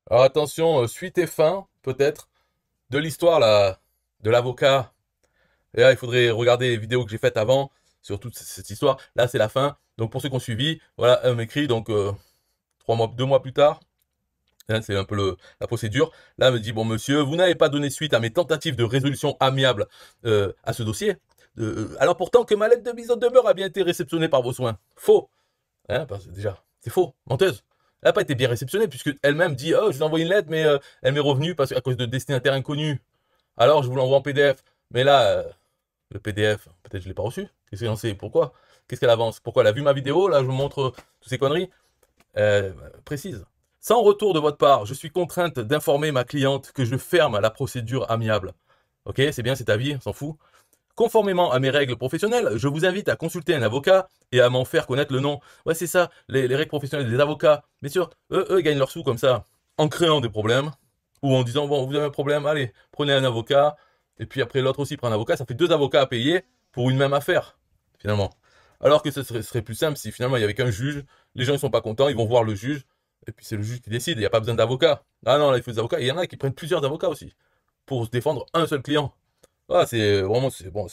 Alors attention, suite et fin, peut-être, de l'histoire là, de l'avocat. Et là, il faudrait regarder les vidéos que j'ai faites avant sur toute cette histoire. Là, c'est la fin. Donc pour ceux qui ont suivi, voilà, elle m'écrit donc 3 mois, 2 mois plus tard. Hein, c'est un peu la procédure. Là, elle me dit, bon monsieur, vous n'avez pas donné suite à mes tentatives de résolution amiable à ce dossier. Alors pourtant que ma lettre de mise en demeure a bien été réceptionnée par vos soins. Faux. Hein, parce que déjà, c'est faux, menteuse. Elle n'a pas été bien réceptionnée, puisque elle-même dit, oh, je vous ai envoyé une lettre, mais elle m'est revenue parce qu'à cause de destinataire inconnu. Alors, je vous l'envoie en PDF. Mais là, le PDF, peut-être je ne l'ai pas reçu. Qu'est-ce qu'elle en sait? Pourquoi? Qu'est-ce qu'elle avance? Pourquoi elle a vu ma vidéo? Là, je vous montre toutes ces conneries. Précise. Sans retour de votre part, je suis contrainte d'informer ma cliente que je ferme la procédure amiable. Ok, c'est bien, c'est ta vie, on s'en fout. Conformément à mes règles professionnelles, je vous invite à consulter un avocat et à m'en faire connaître le nom. Ouais, c'est ça, les règles professionnelles des avocats. Bien sûr, eux, ils gagnent leur sous comme ça, en créant des problèmes, ou en disant, bon, vous avez un problème, allez, prenez un avocat, et puis après l'autre aussi prend un avocat, ça fait deux avocats à payer pour une même affaire, finalement. Alors que ce serait plus simple si finalement il y avait qu'un juge, les gens ne sont pas contents, ils vont voir le juge, et puis c'est le juge qui décide, il n'y a pas besoin d'avocat. Ah non, là il faut des avocats, et il y en a qui prennent plusieurs avocats aussi, pour se défendre un seul client. Ah, c'est vraiment, c'est bon,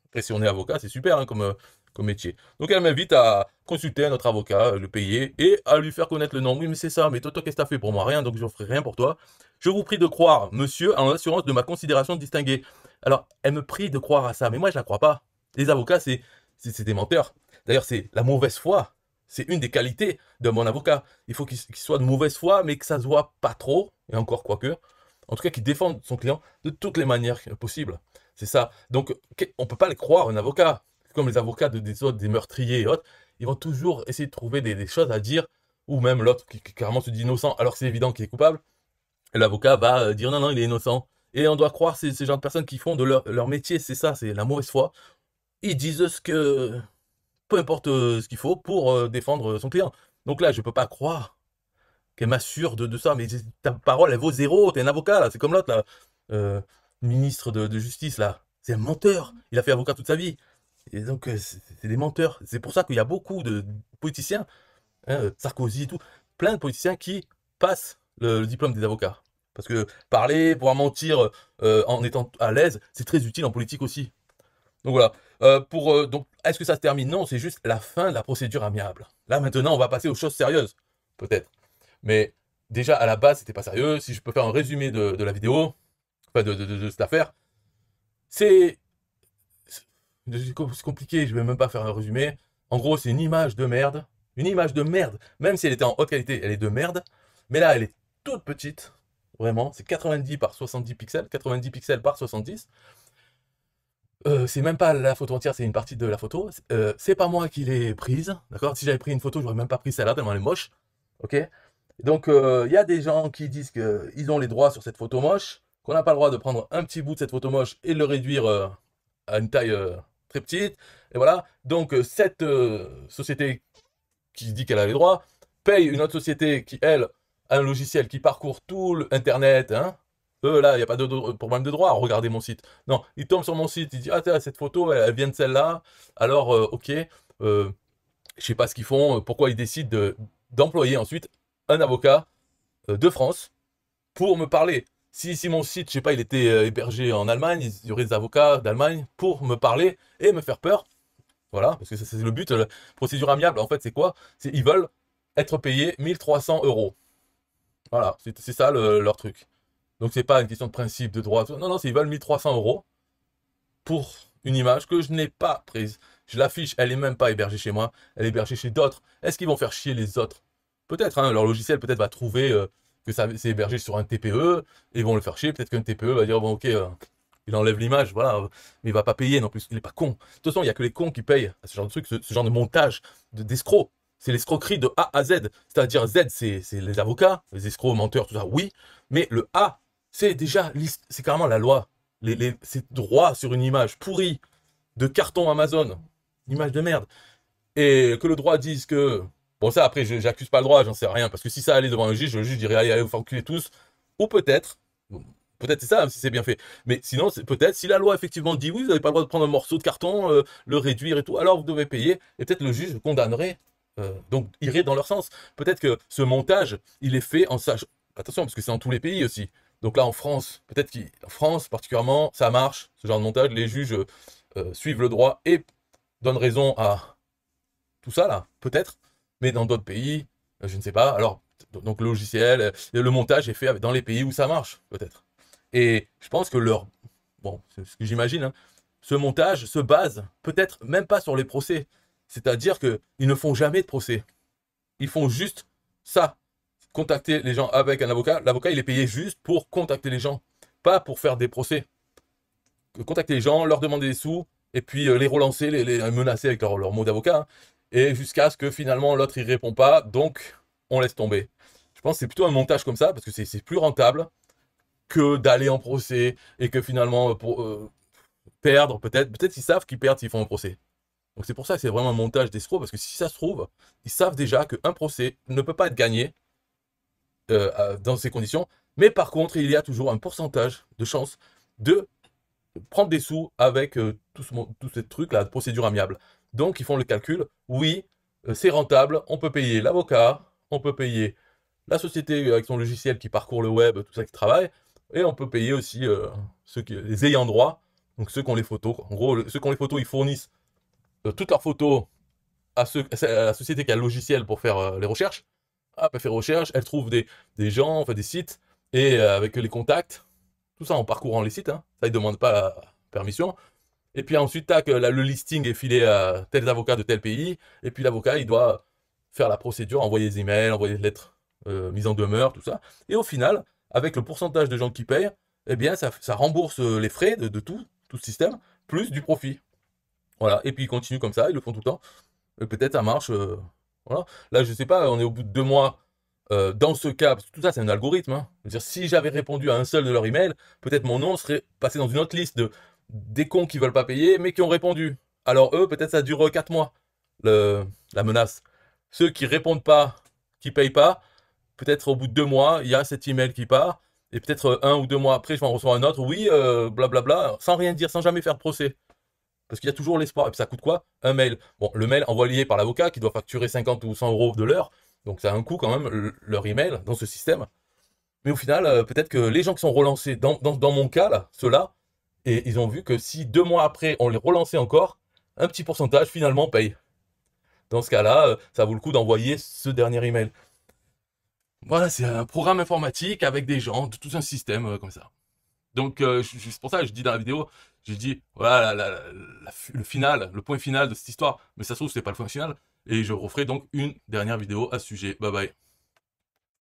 après, si on est avocat, c'est super hein, comme métier. Donc elle m'invite à consulter un autre avocat, le payer et à lui faire connaître le nom. Oui, mais c'est ça, mais toi, qu'est-ce que t'as fait pour moi? Rien, donc je ne ferai rien pour toi. Je vous prie de croire, monsieur, en assurance de ma considération distinguée. Alors, elle me prie de croire à ça, mais moi, je la crois pas. Les avocats, c'est des menteurs. D'ailleurs, c'est la mauvaise foi. C'est une des qualités d'un bon avocat. Il faut qu'il soit de mauvaise foi, mais que ça se voit pas trop, et encore quoique. En tout cas, qu'il défende son client de toutes les manières possibles. C'est ça. Donc, on peut pas les croire, un avocat. Comme les avocats des autres, des meurtriers et autres, ils vont toujours essayer de trouver des choses à dire, ou même l'autre qui carrément se dit innocent, alors que c'est évident qu'il est coupable. Et l'avocat va dire non, non, il est innocent. Et on doit croire ces gens de personnes qui font de leur métier, c'est ça, c'est la mauvaise foi. Ils disent ce que, peu importe ce qu'il faut pour défendre son client. Donc là, je peux pas croire qu'elle m'assure de ça, mais ta parole, elle vaut zéro, t'es un avocat, là, c'est comme l'autre, là, euh, ministre de justice, là. C'est un menteur, il a fait avocat toute sa vie. Et donc, c'est des menteurs. C'est pour ça qu'il y a beaucoup de politiciens, hein, Sarkozy et tout, plein de politiciens qui passent le diplôme des avocats. Parce que parler, pouvoir mentir en étant à l'aise, c'est très utile en politique aussi. Donc voilà. Donc, est-ce que ça se termine? Non, c'est juste la fin de la procédure amiable. Là, maintenant, on va passer aux choses sérieuses, peut-être. Mais déjà, à la base, c'était pas sérieux. Si je peux faire un résumé de la vidéo, enfin de cette affaire, c'est c'est compliqué, je vais même pas faire un résumé. En gros, c'est une image de merde. Une image de merde. Même si elle était en haute qualité, elle est de merde. Mais là, elle est toute petite. Vraiment, c'est 90 par 70 pixels. 90 pixels par 70. C'est même pas la photo entière, c'est une partie de la photo. C'est pas moi qui l'ai prise. D'accord? Si j'avais pris une photo, j'aurais même pas pris celle-là, tellement elle est moche. Ok? Donc, il y a des gens qui disent qu'ils ont les droits sur cette photo moche, qu'on n'a pas le droit de prendre un petit bout de cette photo moche et de le réduire à une taille très petite. Et voilà. Donc, cette société qui dit qu'elle a les droits paye une autre société qui, elle, a un logiciel qui parcourt tout l'Internet. Hein. Eux, là, il n'y a pas de problème de droit. Regardez mon site. Non, il tombe sur mon site, il dit ah, cette photo, elle vient de celle-là. Alors, ok. Je sais pas ce qu'ils font, pourquoi ils décident d'employer ensuite un avocat de France pour me parler. Si mon site, je sais pas, il était hébergé en Allemagne, il y aurait des avocats d'Allemagne pour me parler et me faire peur. Voilà, parce que c'est le but, la procédure amiable, en fait, c'est quoi? C'est ils veulent être payés 1 300 euros. Voilà, c'est ça leur truc. Donc c'est pas une question de principe, de droit. Non, non, c'est ils veulent 1 300 euros pour une image que je n'ai pas prise. Je l'affiche, elle est même pas hébergée chez moi, elle est hébergée chez d'autres. Est-ce qu'ils vont faire chier les autres? Peut-être, hein, leur logiciel peut-être va trouver que c'est hébergé sur un TPE, et ils vont le faire chier. Peut-être qu'un TPE va dire, bon ok, il enlève l'image, voilà, mais il va pas payer non plus, il est pas con. De toute façon, il y a que les cons qui payent à ce genre de truc, ce genre de montage, d'escrocs. C'est l'escroquerie de A à Z. C'est-à-dire Z, c'est les avocats, les escrocs, menteurs, tout ça, oui. Mais le A, c'est déjà, c'est carrément la loi. C'est droit sur une image pourrie de carton Amazon. Une image de merde. Et que le droit dise que... Bon, ça, après, j'accuse pas le droit, j'en sais rien. Parce que si ça allait devant un juge, le juge dirait, allez, vous faire enculer tous. Ou peut-être c'est ça, si c'est bien fait. Mais sinon, peut-être, si la loi effectivement dit, oui, vous n'avez pas le droit de prendre un morceau de carton, le réduire et tout, alors vous devez payer. Et peut-être le juge condamnerait, donc irait dans leur sens. Peut-être que ce montage, il est fait en sachant... Attention, parce que c'est dans tous les pays aussi. Donc là, en France, peut-être qu'en France particulièrement, ça marche, ce genre de montage. Les juges suivent le droit et donnent raison à tout ça, là, peut-être. Mais dans d'autres pays, je ne sais pas. Alors, donc le logiciel, le montage est fait dans les pays où ça marche, peut-être. Et je pense que bon, c'est ce que j'imagine, hein, ce montage se base peut-être même pas sur les procès. C'est-à-dire qu'ils ne font jamais de procès. Ils font juste ça. Contacter les gens avec un avocat. L'avocat, il est payé juste pour contacter les gens, pas pour faire des procès. Contacter les gens, leur demander des sous, et puis les relancer, les menacer avec leur mot d'avocat, hein, et jusqu'à ce que finalement l'autre il répond pas, donc on laisse tomber. Je pense que c'est plutôt un montage comme ça, parce que c'est plus rentable que d'aller en procès, et que finalement, pour perdre, peut-être qu'ils savent qu'ils perdent s'ils font un procès. Donc c'est pour ça que c'est vraiment un montage d'escroc, parce que si ça se trouve, ils savent déjà qu'un procès ne peut pas être gagné dans ces conditions, mais par contre, il y a toujours un pourcentage de chance de prendre des sous avec tout ce truc là, de procédure amiable. Donc ils font le calcul, oui, c'est rentable, on peut payer l'avocat, on peut payer la société avec son logiciel qui parcourt le web, tout ça qui travaille, et on peut payer aussi les ayants droit, donc ceux qui ont les photos. En gros, ceux qui ont les photos, ils fournissent toutes leurs photos à la société qui a le logiciel pour faire les recherches. Hop, elle fait recherche, elle trouve des gens, enfin des sites, et avec les contacts, tout ça en parcourant les sites, hein, ça ne demande pas la permission. Et puis ensuite, tac, le listing est filé à tels avocats de tel pays, et puis l'avocat, il doit faire la procédure, envoyer des emails, envoyer des lettres mises en demeure, tout ça. Et au final, avec le pourcentage de gens qui payent, eh bien, ça rembourse les frais de tout le système, plus du profit. Voilà, et puis ils continuent comme ça, ils le font tout le temps. Peut-être ça marche. Voilà. Là, je sais pas, on est au bout de 2 mois. Dans ce cas, parce que tout ça, c'est un algorithme, hein. Je veux dire, si j'avais répondu à un seul de leurs emails, peut-être mon nom serait passé dans une autre liste des cons qui veulent pas payer, mais qui ont répondu. Alors eux, peut-être ça dure 4 mois, la menace. Ceux qui répondent pas, qui payent pas, peut-être au bout de 2 mois, il y a cet email qui part, et peut-être 1 ou 2 mois après, je vais en recevoir un autre, oui, blablabla, sans rien dire, sans jamais faire de procès. Parce qu'il y a toujours l'espoir. Et puis ça coûte quoi? Un mail. Bon, le mail envoyé par l'avocat qui doit facturer 50 ou 100 euros de l'heure. Donc ça a un coût quand même, leur email dans ce système. Mais au final, peut-être que les gens qui sont relancés, dans mon cas, là, ceux-là, et ils ont vu que si 2 mois après, on les relançait encore, un petit pourcentage finalement paye. Dans ce cas-là, ça vaut le coup d'envoyer ce dernier email. Voilà, c'est un programme informatique avec des gens, tout un système comme ça. Donc, c'est pour ça que je dis dans la vidéo, j'ai dit, voilà, le final, le point final de cette histoire. Mais ça se trouve, c'est pas le point final. Et je referai donc une dernière vidéo à ce sujet. Bye bye.